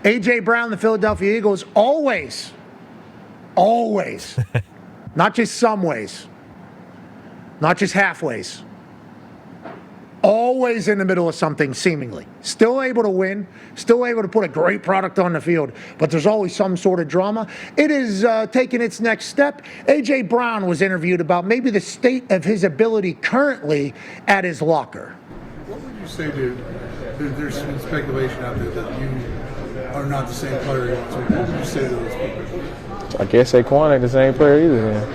A.J. Brown, the Philadelphia Eagles, always, not just some ways, not just halfways, always in the middle of something, seemingly. Still able to win, still able to put a great product on the field, but there's always some sort of drama. It is taking its next step. A.J. Brown was interviewed about maybe the state of his ability currently at his locker. What would you say to, there's some speculation out there that you are not the same player you want to be. What would you say to those people? I guess Saquon ain't the same player either then.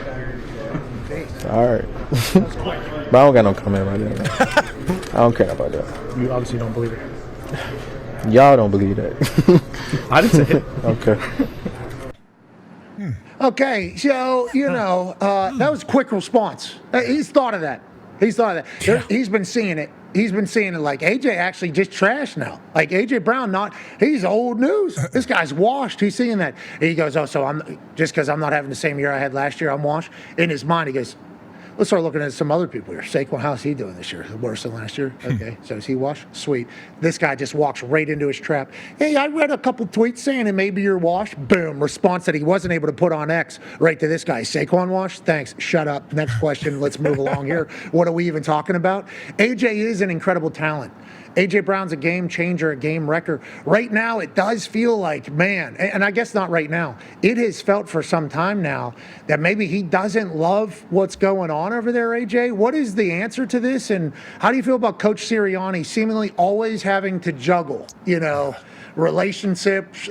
All right. But I don't got no comment about that. I don't care about that. You obviously don't believe it. Y'all don't believe that. I didn't say it. Okay. Okay, so, that was a quick response. He's thought of that. He's been seeing it. He's been seeing it like AJ actually just trash now. Like AJ Brown, he's old news. This guy's washed. He's seeing that. And he goes, so I'm just because I'm not having the same year I had last year, I'm washed. In his mind, he goes, let's start looking at some other people here. Saquon, how's he doing this year? Worse than last year? Okay, so is he washed? Sweet. This guy just walks right into his trap. Hey, I read a couple tweets saying that maybe you're washed. Boom, response that he wasn't able to put on X right to this guy. Saquon washed? Thanks. Shut up. Next question. Let's move along here. What are we even talking about? AJ is an incredible talent. A.J. Brown's a game changer, a game wrecker. Right now, it does feel like, man, and I guess not right now, it has felt for some time now that maybe he doesn't love what's going on over there, A.J. What is the answer to this, and how do you feel about Coach Sirianni seemingly always having to juggle, relationships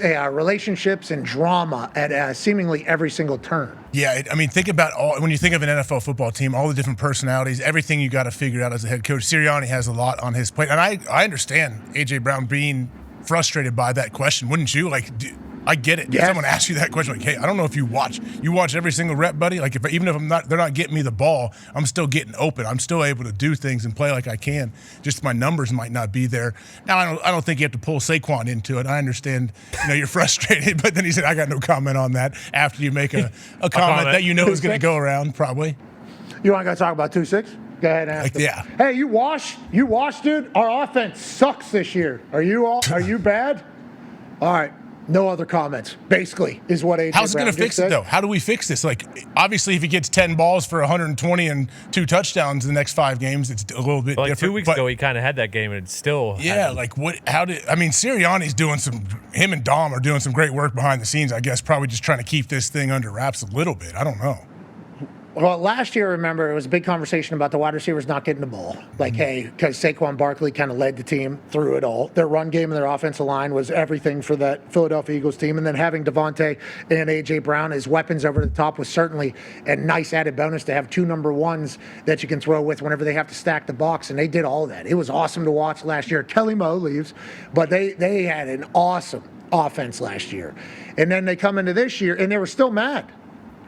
and drama at seemingly every single turn? Yeah, I mean, think about when you think of an NFL football team, all the different personalities, everything you got to figure out as a head coach. Sirianni has a lot on his plate, and I understand A.J. Brown being frustrated by that question, wouldn't you? I get it. Yes. If someone asks you that question, like, hey, I don't know if you watch every single rep, buddy. Like, even if they're not getting me the ball, I'm still getting open. I'm still able to do things and play like I can. Just my numbers might not be there. Now, I don't think you have to pull Saquon into it. I understand, you're frustrated, but then he said, I got no comment on that after you make a comment that is going to go around, probably. You want to go talk about 2-6? Go ahead and ask him. Yeah. Hey, you washed, dude? Our offense sucks this year. Are you bad? All right. No other comments, basically, is what A.J. How's it going to fix it, though? How do we fix this? Like, obviously, if he gets 10 balls for 120 and 2 touchdowns in the next 5 games, it's a little bit different. 2 weeks ago, he kind of had that game, and it's still. Yeah, Sirianni's doing him and Dahn are doing some great work behind the scenes, I guess, probably just trying to keep this thing under wraps a little bit. I don't know. Well, last year, remember, it was a big conversation about the wide receivers not getting the ball. Like, hey, because Saquon Barkley kind of led the team through it all. Their run game and their offensive line was everything for that Philadelphia Eagles team. And then having Devontae and A.J. Brown as weapons over the top was certainly a nice added bonus to have 2 number ones that you can throw with whenever they have to stack the box. And they did all that. It was awesome to watch last year. Kelly Moe leaves, but they had an awesome offense last year. And then they come into this year, and they were still mad.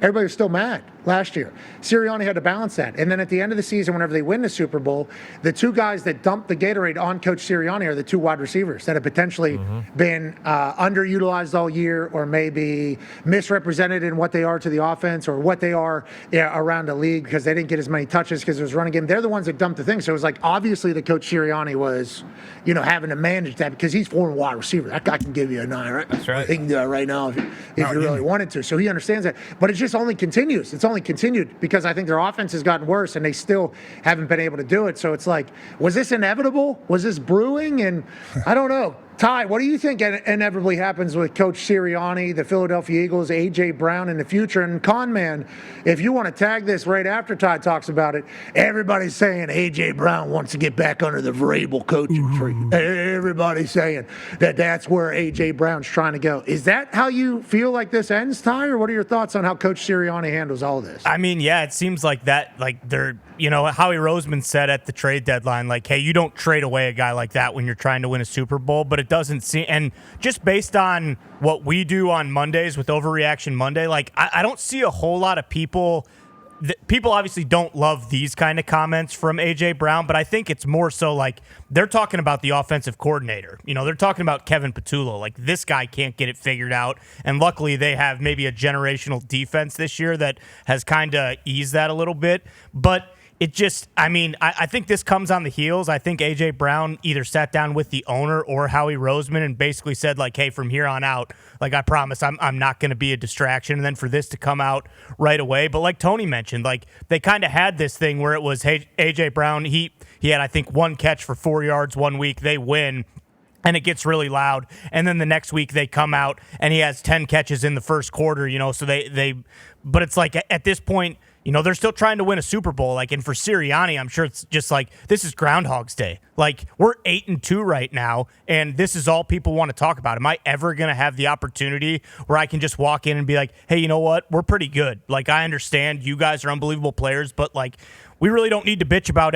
Everybody was still mad last year. Sirianni had to balance that. And then at the end of the season, whenever they win the Super Bowl, the 2 guys that dumped the Gatorade on Coach Sirianni are the 2 wide receivers that have potentially been underutilized all year, or maybe misrepresented in what they are to the offense, or what they are around the league because they didn't get as many touches because it was running game. They're the ones that dumped the thing. So it was like, obviously the Coach Sirianni was, having to manage that because he's former wide receiver. That guy can give you a 9, right? That's right. He can do it right now if you really wanted to. So he understands that. But it just only continues. It's only continued because I think their offense has gotten worse and they still haven't been able to do it. So it's like, was this inevitable? Was this brewing? And I don't know. Ty, what do you think inevitably happens with Coach Sirianni, the Philadelphia Eagles, A.J. Brown in the future? And Conman, if you want to tag this right after Ty talks about it, everybody's saying A.J. Brown wants to get back under the Vrabel coaching tree. Everybody's saying that's where A.J. Brown's trying to go. Is that how you feel like this ends, Ty, or what are your thoughts on how Coach Sirianni handles all this? I mean, yeah, it seems like that, like they're, Howie Roseman said at the trade deadline, like, hey, you don't trade away a guy like that when you're trying to win a Super Bowl, but it doesn't seem, and just based on what we do on Mondays with Overreaction Monday, like, I don't see a whole lot of people. People obviously don't love these kind of comments from A.J. Brown, but I think it's more so like they're talking about the offensive coordinator. They're talking about Kevin Patullo. Like, this guy can't get it figured out, and luckily they have maybe a generational defense this year that has kind of eased that a little bit. But it just, I mean, I think this comes on the heels. I think A.J. Brown either sat down with the owner or Howie Roseman and basically said, like, hey, from here on out, like, I promise I'm not going to be a distraction. And then for this to come out right away. But like Tony mentioned, like, they kind of had this thing where it was, hey, A.J. Brown, he had, I think, 1 catch for 4 yards 1 week. They win. And it gets really loud. And then the next week they come out and he has 10 catches in the first quarter, you know, so but it's like at this point, you know, they're still trying to win a Super Bowl. Like, and for Sirianni, I'm sure it's just like, this is Groundhog's Day. Like, we're 8-2 right now, and this is all people want to talk about. Am I ever going to have the opportunity where I can just walk in and be like, hey, you know what? We're pretty good. Like, I understand you guys are unbelievable players, but like, we really don't need to bitch about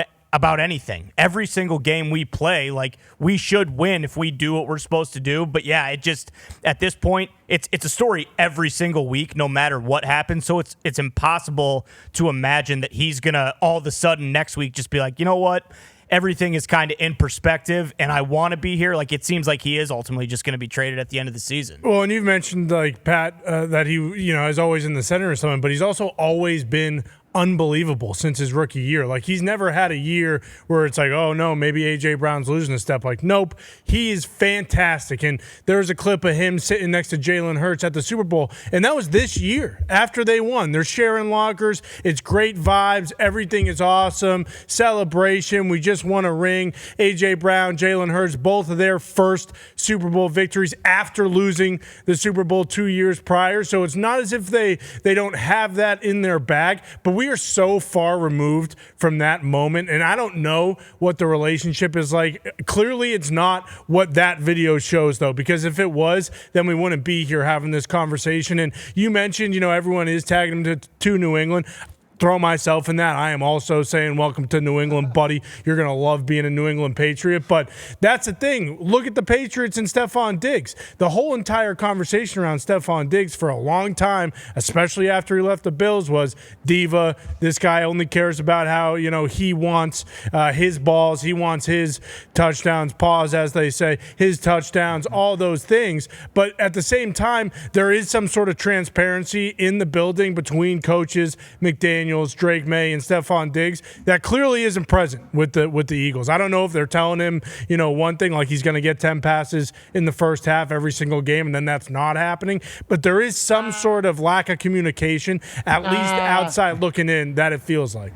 anything. Every single game we play, like, we should win if we do what we're supposed to do. But yeah, it just, at this point, it's a story every single week, no matter what happens. So it's impossible to imagine that he's gonna all of a sudden next week just be like, you know what? Everything is kind of in perspective, and I want to be here. Like, it seems like he is ultimately just going to be traded at the end of the season. Well, and you've mentioned, like, Pat, that he, you know, is always in the center or something, but he's also always been unbelievable since his rookie year. Like, he's never had a year where it's like, oh no, maybe A.J. Brown's losing a step. Like, nope, he is fantastic. And there's a clip of him sitting next to Jalen Hurts at the Super Bowl, and that was this year after they won. They're sharing lockers. It's great vibes. Everything is awesome. Celebration. We just won a ring. A.J. Brown, Jalen Hurts, both of their first Super Bowl victories after losing the Super Bowl 2 years prior. So it's not as if they don't have that in their bag, but we are so far removed from that moment, and I don't know what the relationship is like. Clearly, it's not what that video shows, though, because if it was, then we wouldn't be here having this conversation. And you mentioned, you know, everyone is tagging him to New England. Throw myself in that. I am also saying welcome to New England, buddy. You're going to love being a New England Patriot. But that's the thing. Look at the Patriots and Stephon Diggs. The whole entire conversation around Stephon Diggs for a long time, especially after he left the Bills, was diva. This guy only cares about how, you know, he wants his balls. He wants his touchdowns, pause, as they say, his touchdowns, all those things. But at the same time, there is some sort of transparency in the building between coaches, McDaniel, Drake May, and Stephon Diggs that clearly isn't present with the Eagles. I don't know if they're telling him, you know, one thing, like he's going to get 10 passes in the first half every single game, and then that's not happening. But there is some sort of lack of communication, at least outside looking in, that it feels like.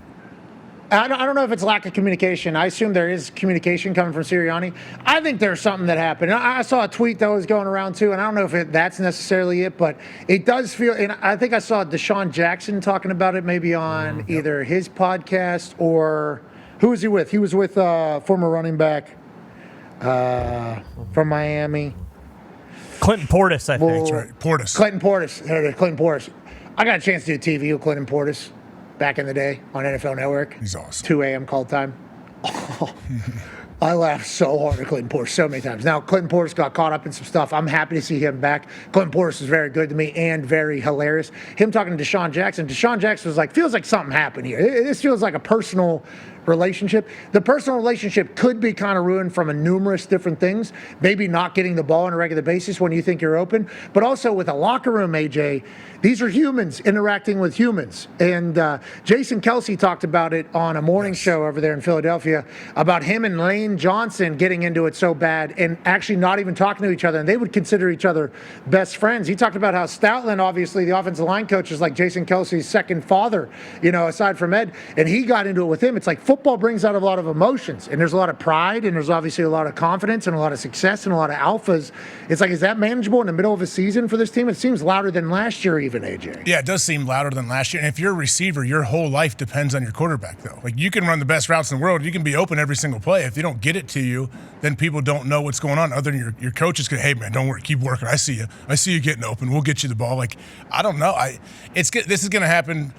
I don't know if it's lack of communication. I assume there is communication coming from Sirianni. I think there's something that happened. I saw a tweet that was going around too, and I don't know if that's necessarily it, but it does feel, and I think I saw Deshaun Jackson talking about it maybe on either his podcast or, who was he with? He was with former running back from Miami. Clinton Portis, I think. That's right. Portis. Clinton Portis. Clinton Portis. I got a chance to do TV with Clinton Portis back in the day on NFL Network. He's awesome. 2 a.m. call time. I laughed so hard at Clinton Portis so many times. Now, Clinton Portis got caught up in some stuff. I'm happy to see him back. Clinton Portis is very good to me and very hilarious. Him talking to Deshaun Jackson. Deshaun Jackson was like, feels like something happened here. This feels like a personal relationship. The personal relationship could be kind of ruined from numerous different things. Maybe not getting the ball on a regular basis when you think you're open. But also with a locker room, AJ, these are humans interacting with humans. And Jason Kelsey talked about it on a morning show over there in Philadelphia about him and Lane Johnson getting into it so bad and actually not even talking to each other. And they would consider each other best friends. He talked about how Stoutland, obviously, the offensive line coach, is like Jason Kelsey's second father, you know, aside from Ed. And he got into it with him. It's like football brings out a lot of emotions. And there's a lot of pride. And there's obviously a lot of confidence and a lot of success and a lot of alphas. It's like, is that manageable in the middle of a season for this team? It seems louder than last year even, AJ. Yeah, it does seem louder than last year. And if you're a receiver, your whole life depends on your quarterback, though. Like, you can run the best routes in the world. You can be open every single play. If they don't get it to you, then people don't know what's going on other than your coaches can, hey, man, don't worry, keep working. I see you. I see you getting open. We'll get you the ball. Like, I don't know. This is going to happen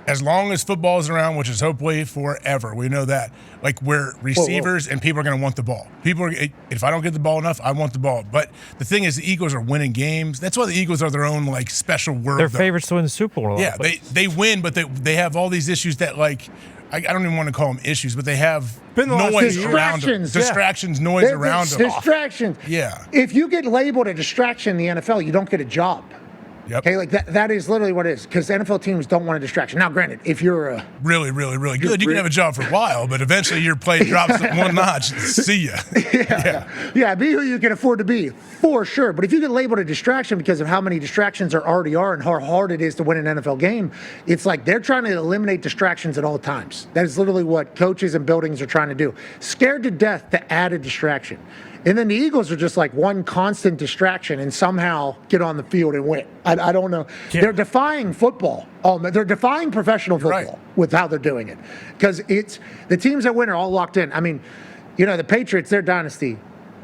as long as football is around, which is hopefully forever. We know that. Like, we're receivers and people are going to want the ball. If I don't get the ball enough, I want the ball. But the thing is, the Eagles are winning games. That's why the Eagles are their own, like, special world. They're favorites to win the Super Bowl. Yeah, they win, but they have all these issues that, like, I don't even want to call them issues, but they have noise around them. Distractions, noise around them. Distractions. Yeah. If you get labeled a distraction in the NFL, you don't get a job. Yep. Okay, like that is literally what it is, because NFL teams don't want a distraction. Now, granted, if you're a Really, really, really good, you can have a job for a while, but eventually your play drops one notch. See ya. yeah, be who you can afford to be, for sure. But if you get labeled a distraction because of how many distractions there already are and how hard it is to win an NFL game, it's like they're trying to eliminate distractions at all times. That is literally what coaches and buildings are trying to do. Scared to death to add a distraction. And then the Eagles are just like one constant distraction and somehow get on the field and win. I don't know. Yeah. They're defying football. They're defying professional football Right. with how they're doing it. Because it's the teams that win are all locked in. I mean, the Patriots, their dynasty,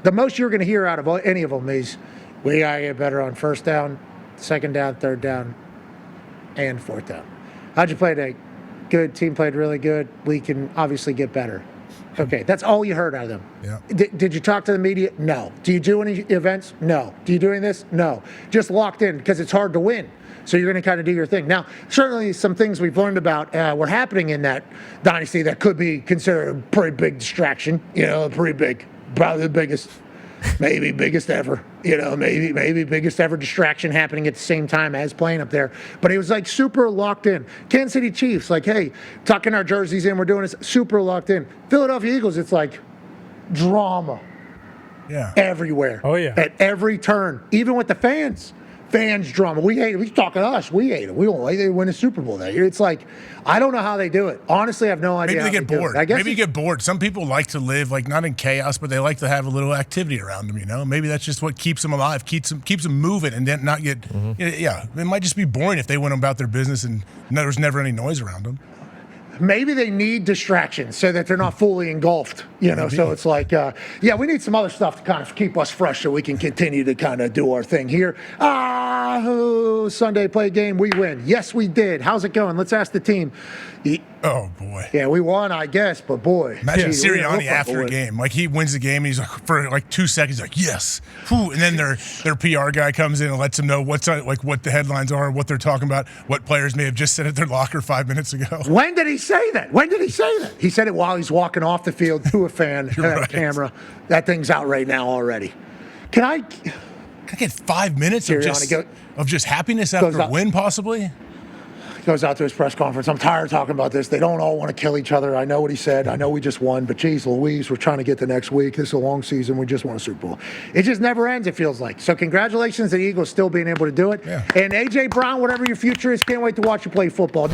the most you're going to hear out of any of them is, we got to get better on first down, second down, third down, and fourth down. How'd you play today? Good. Team played really good. We can obviously get better. Okay, that's all you heard out of them. Yeah. Did you talk to the media? No. Do you do any events? No. Do you do any of this? No. Just locked in because it's hard to win. So you're going to kind of do your thing. Now, certainly some things we've learned about were happening in that dynasty that could be considered a pretty big distraction. Pretty big, probably the biggest, maybe biggest ever. Maybe biggest ever distraction happening at the same time as playing up there. But it was like super locked in. Kansas City Chiefs, like, hey, tucking our jerseys in, we're doing this, super locked in. Philadelphia Eagles, it's like drama everywhere. Oh, yeah. At every turn, even with the fans. Fans drama. We hate it. He's talking to us. We hate it. We don't like they win a Super Bowl that year. It's like, I don't know how they do it. Honestly, I have no idea. Maybe they how get do bored. it. I guess Maybe you get bored. Some people like to live like not in chaos, but they like to have a little activity around them. Maybe that's just what keeps them alive, keeps them moving, and then not get. Yeah, it might just be boring if they went about their business and there's never any noise around them. maybe they need distractions so that they're not fully engulfed, so it's like, we need some other stuff to kind of keep us fresh so we can continue to kind of do our thing here. Sunday play game, we win. Yes, we did. How's it going? Let's ask the team. Oh, boy. Yeah, we won, I guess, but boy. Imagine geez, we Sirianni didn't look after like a game. Like, he wins the game, and he's like, for like 2 seconds, like, yes. Whew. And then their PR guy comes in and lets them know what the headlines are, what they're talking about, what players may have just said at their locker 5 minutes ago. When did he say that? He said it while he's walking off the field to a fan, Right. camera. That thing's out right now already. Can I get 5 minutes Sirianni of just happiness after a win, possibly? Goes out to his press conference. I'm tired of talking about this. They don't all want to kill each other. I know what he said. I know we just won, but geez Louise, we're trying to get the next week. This is a long season. We just won a Super Bowl. It just never ends, it feels like. So congratulations to the Eagles still being able to do it. Yeah. And A.J. Brown, whatever your future is, can't wait to watch you play football.